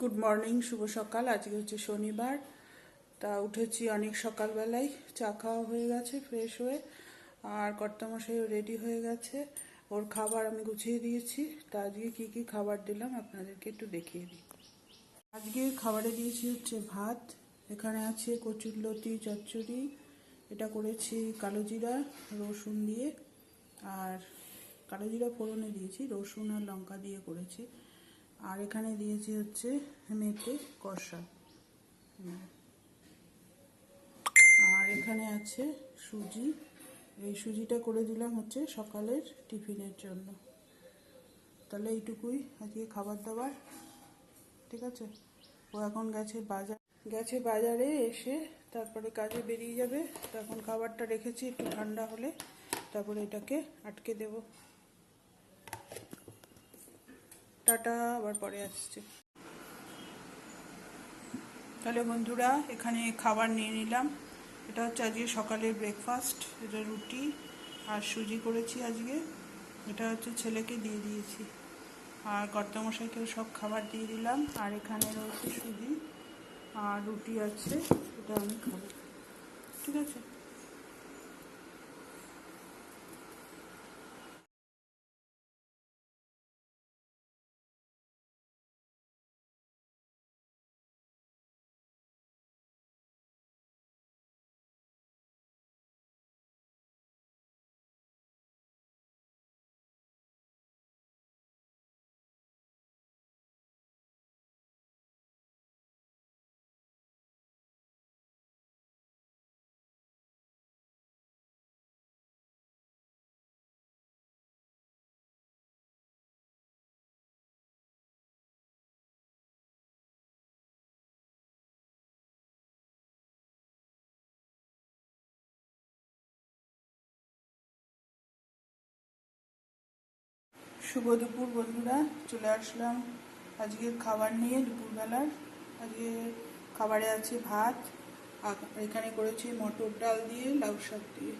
Good morning, শুভ সকাল। আজকে হচ্ছে শনিবার। তা উঠেছি অনেক সকালবেলায়, চা খাওয়া হয়ে গেছে ফ্রেশ হয়ে, আর কর্তামশাইও রেডি হয়ে গেছে। ওর খাবার আমি গুছিয়ে দিয়েছি। তা আজকে কি কি খাবার দিলাম আপনাদেরকে একটু দেখিয়ে দিই। আজকে খাবারে দিয়েছি হচ্ছে ভাত, এখানে আছে কচুরলতি চচ্চড়ি, এটা করেছি কালো জিরা রসুন দিয়ে, আর কালো জিরা ফোড়নে দিয়েছি, রসুন আর লঙ্কা দিয়ে করেছি। আর এখানে দিয়েছি হচ্ছে মেথি কষা, আর এখানে আছে সুজি। এই সুজিটা করে দিলাম হচ্ছে সকালের টিফিনের জন্য। তাহলে এইটুকুই আজকে খাবার দাবার, ঠিক আছে। ও এখন গেছে বাজারে, এসে তারপরে কাজে বেরিয়ে যাবে। তখন খাবারটা রেখেছি একটু ঠান্ডা হলে, তারপরে এটাকে আটকে দেব। টাটা, আবার পরে আসছে। তাহলে বন্ধুরা, এখানে খাবার নিয়ে নিলাম। এটা হচ্ছে আজকে সকালের ব্রেকফাস্ট। এটা রুটি আর সুজি করেছি আজকে। এটা হচ্ছে ছেলেকে দিয়ে দিয়েছি, আর কর্তামশাইকেও সব খাবার দিয়ে দিলাম। আর এখানে রয়েছে সুজি আর রুটি আছে, এটা আমি খাবো, ঠিক আছে। শুভ দুপুর বন্ধুরা, চলে আসলাম আজকের খাবার নিয়ে দুপুরবেলার। আজকে খাবারে আছে ভাত, আর এখানে করেছি মটর ডাল দিয়ে লাউ শাক দিয়ে,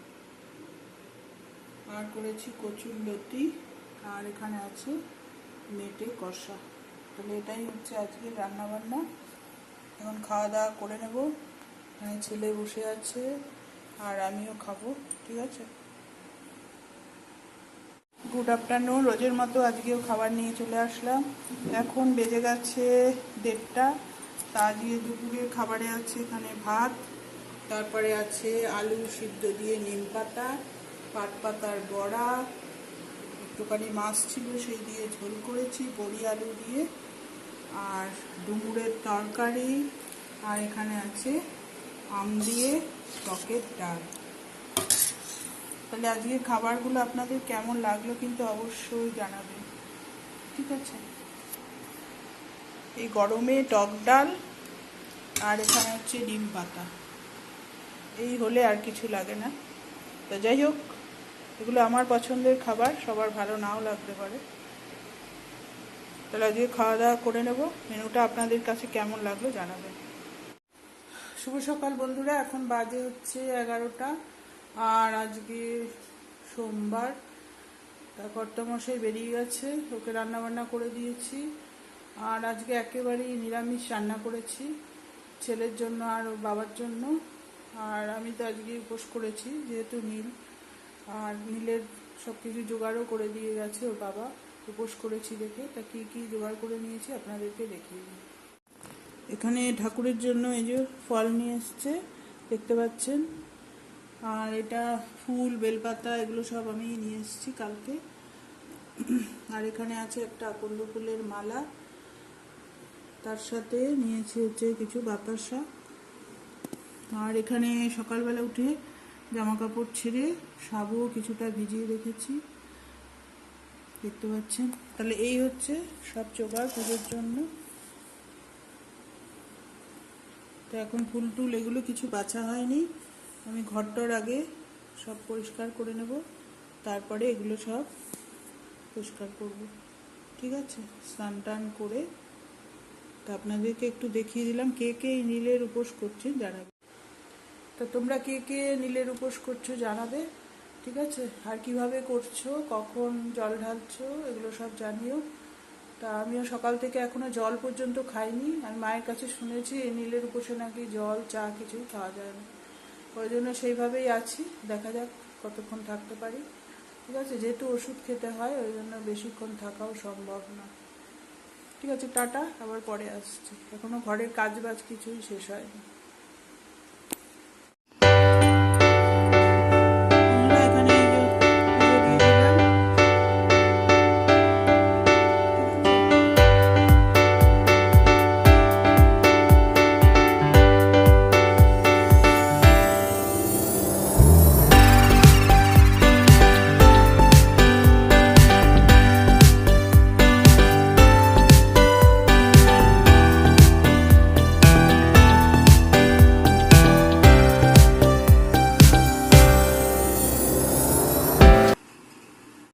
আর করেছি কচুর লতি, আর এখানে আছে মেটে কষা। তাহলে এটাই হচ্ছে আজকের রান্নাবান্না। এখন খাওয়া দাওয়া করে নেব। এখানে ছেলে বসে আছে আর আমিও খাবো, ঠিক আছে। গুড আফটারনুন, রোজের মতো আজকেও খাবার নিয়ে চলে আসলাম। এখন বেজে গেছে 1:30। তা আজকে দুপুরের খাবারে আছে এখানে ভাত, তারপরে আছে আলু সিদ্ধ দিয়ে নিম পাতা, পাট পাতার বড়া, একটুখানি মাছ ছিল সেই দিয়ে ঝোল করেছি বড়ি আলু দিয়ে, আর ডুমুরের তরকারি, আর এখানে আছে আম দিয়ে টকের ডাল। তাহলে আজকের খাবারগুলো আপনাদের কেমন লাগলো কিন্তু অবশ্যই জানাবেন, ঠিক আছে। এই গরমে টক ডাল, আর এখানে হচ্ছে নিম পাতা, এই হলে আর কিছু লাগে না। তো যাই হোক, এগুলো আমার পছন্দের খাবার, সবার ভালো নাও লাগতে পারে। তাহলে আজকে খাওয়া দাওয়া করে নেব। মেনুটা আপনাদের কাছে কেমন লাগলো জানাবেন। শুভ সকাল বন্ধুরা, এখন বাজে হচ্ছে 11টা, আর আজকে সোমবার। তা কর্তামশাই বেরিয়ে গেছে, ওকে রান্নাবান্না করে দিয়েছি। আর আজকে একেবারেই নিরামিষ রান্না করেছি ছেলের জন্য আর ওর বাবার জন্য। আর আমি তো আজকে উপোস করেছি যেহেতু নীল, আর নীলের সব কিছু জোগাড়ও করে দিয়ে গেছে ওর বাবা, উপোস করেছি দেখে। তা কী কী জোগাড় করে নিয়েছি আপনাদেরকে দেখিয়ে দিই। এখানে ঠাকুরের জন্য এই যে ফল নিয়ে এসছে, দেখতে পাচ্ছেন। আর এটা ফুল, বেলপাতা, এগুলো সব আমি নিয়ে এসেছি কালকে। আর এখানে আছে একটা আকন্দ ফুলের মালা, তার সাথে নিয়েছি হচ্ছে কিছু বাতাসা। আর এখানে সকালবেলা উঠে জামা কাপড় ছেড়ে সাবুও কিছুটা ভিজিয়ে রেখেছি, দেখতে পাচ্ছেন। তাহলে এই হচ্ছে সব জোগাড় পুজোর জন্য। তো এখন ফুল টুল এগুলো কিছু বাছা হয়নি, আমি ঘরটার আগে সব পরিষ্কার করে নেব, তারপরে এগুলো সব পরিষ্কার করব, ঠিক আছে। স্নান টান করে তা আপনাদেরকে একটু দেখিয়ে দিলাম। কে কে এই নীলের উপোস করছে জানাবে। তা তোমরা কে কে নীলের উপোস করছো জানাবে, ঠিক আছে। আর কিভাবে করছো, কখন জল ঢালছো, এগুলো সব জানিও। তা তা আমিও সকাল থেকে এখনো জল পর্যন্ত খাইনি। আমি মায়ের কাছে শুনেছি এই নীলের উপসে নাকি জল চা কিছুই খাওয়া যায় না, ওই জন্য সেইভাবেই আছি। দেখা যাক কতক্ষণ থাকতে পারি। ঠিক আছে, যেহেতু ওষুধ খেতে হয় ওই জন্য বেশিক্ষণ থাকাও সম্ভব না। ঠিক আছে, টাটা, আবার পরে আসছি। এখনো ঘরের কাজ বাজ কিছুই শেষ হয়নি। এখানে এই যে পুজো দিয়ে দিলাম।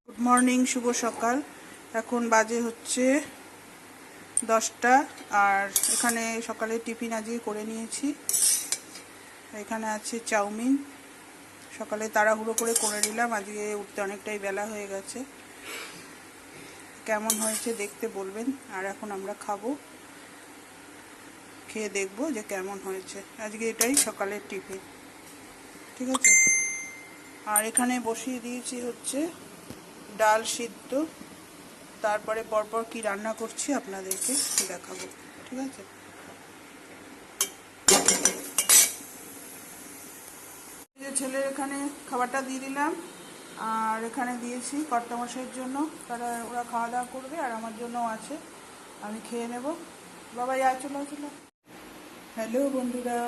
গুড মর্নিং, শুভ সকাল। এখন বাজে হচ্ছে 10টা। আর এখানে সকালে টিফিন আজকে করে নিয়েছি। এখানে আছে চাউমিন, সকালে তাড়াহুড়ো করে নিলাম, আজকে উঠতে অনেকটাই বেলা হয়ে গেছে। কেমন হয়েছে দেখতে বলবেন। আর এখন আমরা খাবো, খেয়ে দেখবো যে কেমন হয়েছে। আজকে এটাই সকালের টিফিন। ঠিক আছে, আর এখানে বসিয়ে দিয়েছি হচ্ছে ডাল সিদ্ধ। তারপরে পরপর কি রান্না করছি আপনাদেরকে দেখাবো। ঠিক আছে, ছেলের এখানে খাবারটা দিয়ে দিলাম, আর এখানে দিয়েছি কর্তামশাইয়ের জন্য, ওরা খাওয়া দাওয়া করবে, আর আমার জন্যও আছে, আমি খেয়ে নেব। বাবা চলো চলো। হ্যালো বন্ধুরা,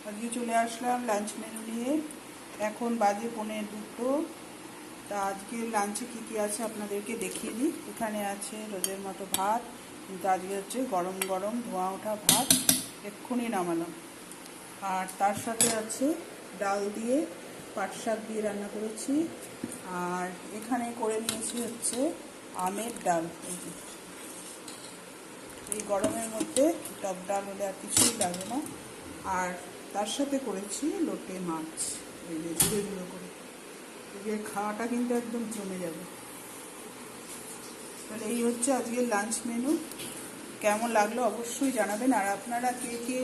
আজকে চলে আসলাম লাঞ্চ মেনু নিয়ে। এখন বাজে 1:45। তা আজকে লাঞ্চে কী কী আছে আপনাদেরকে দেখিয়ে দিই। এখানে আছে রোজের মতো ভাত, কিন্তু আজকে হচ্ছে গরম গরম ধোঁয়া ওঠা ভাত, এক্ষুনি নামালাম। আর তার সাথে আছে ডাল দিয়ে পাট শাক দিয়ে রান্না করেছি। আর এখানে করে নিয়েছি হচ্ছে আমের ডাল। এই গরমের মধ্যে টক ডাল হলে আর কিছুই লাগে না। আর তার সাথে করেছি লোটে মাছ, এই যে ধীরে ধীরে করে। এই খাওয়াটা কিন্তু একদম জমে যাবে। তাহলে এই হচ্ছে আজকের লাঞ্চ মেনু। কেমন লাগলো অবশ্যই জানাবেন। আর আপনারা কে কে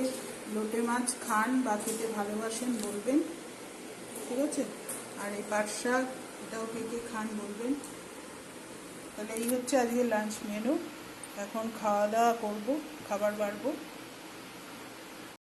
লোটে মাছ খান বা খেতে ভালোবাসেন বলবেন। ঠিক আছে, আর এই পাট শাক এটাও কে কে খান বলবেন। তাহলে এই হচ্ছে আজকের লাঞ্চ মেনু। এখন খাওয়া দাওয়া করবো, খাবার বাড়বো।